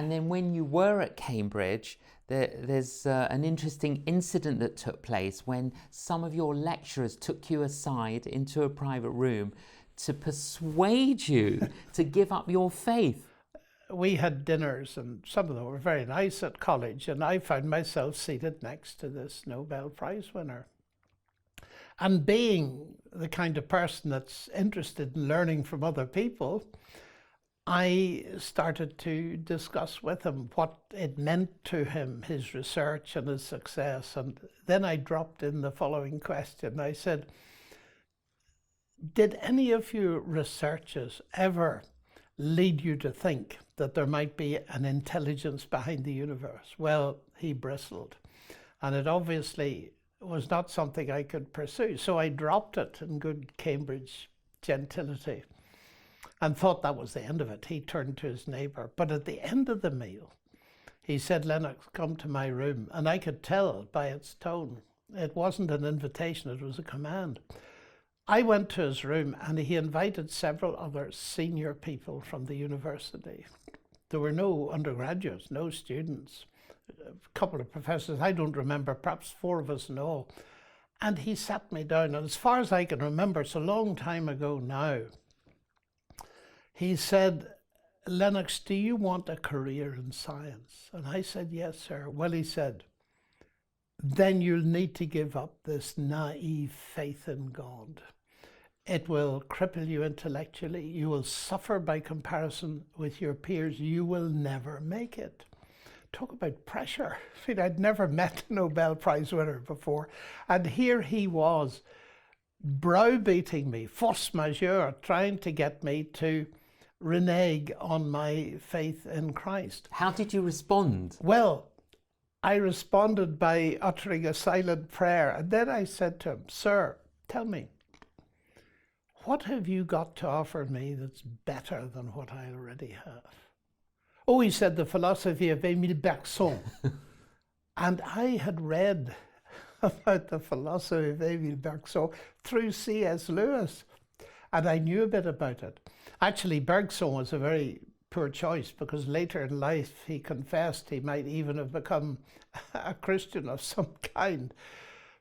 And then when you were at Cambridge, there's an interesting incident that took place when some of your lecturers took you aside into a private room to persuade you to give up your faith. We had dinners, and some of them were very nice at college, and I found myself seated next to this Nobel Prize winner. And being the kind of person that's interested in learning from other people, I started to discuss with him what it meant to him, his research and his success. And then I dropped in the following question. I said, did any of your researches ever lead you to think that there might be an intelligence behind the universe? Well, he bristled. And it obviously was not something I could pursue. So I dropped it in good Cambridge gentility and thought that was the end of it. He turned to his neighbour. But at the end of the meal, he said, Lennox, come to my room. And I could tell by its tone, it wasn't an invitation, it was a command. I went to his room and he invited several other senior people from the university. There were no undergraduates, no students, a couple of professors, I don't remember, perhaps 4 of us in all. And he sat me down, and as far as I can remember, it's a long time ago now, he said, Lennox, do you want a career in science? And I said, yes, sir. Well, he said, then you'll need to give up this naive faith in God. It will cripple you intellectually. You will suffer by comparison with your peers. You will never make it. Talk about pressure. I mean, I'd never met a Nobel Prize winner before. And here he was browbeating me, force majeure, trying to get me to renege on my faith in Christ. How did you respond? Well, I responded by uttering a silent prayer. And then I said to him, sir, tell me, what have you got to offer me that's better than what I already have? Oh, he said, the philosophy of Émile Bergson. And I had read about the philosophy of Émile Bergson through C.S. Lewis, and I knew a bit about it. Actually, Bergson was a very poor choice because later in life he confessed he might even have become a Christian of some kind.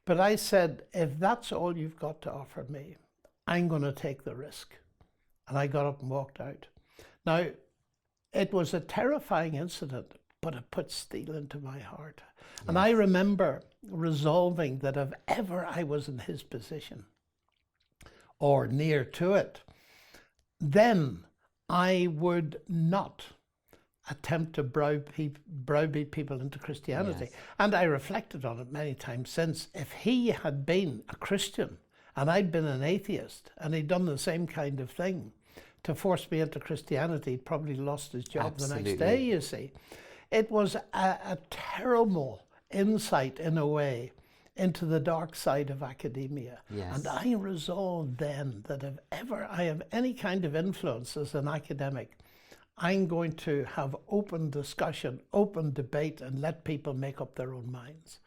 But I said, if that's all you've got to offer me, I'm going to take the risk. And I got up and walked out. Now, it was a terrifying incident, but it put steel into my heart. Yes. And I remember resolving that if ever I was in his position or near to it, then I would not attempt to browbeat people into Christianity. Yes. And I reflected on it many times since. If he had been a Christian and I'd been an atheist and he'd done the same kind of thing to force me into Christianity, he'd probably lost his job Absolutely. The next day, you see. It was a terrible insight, in a way, into the dark side of academia. Yes. And I resolved then that if ever I have any kind of influence as an academic, I'm going to have open discussion, open debate, and let people make up their own minds.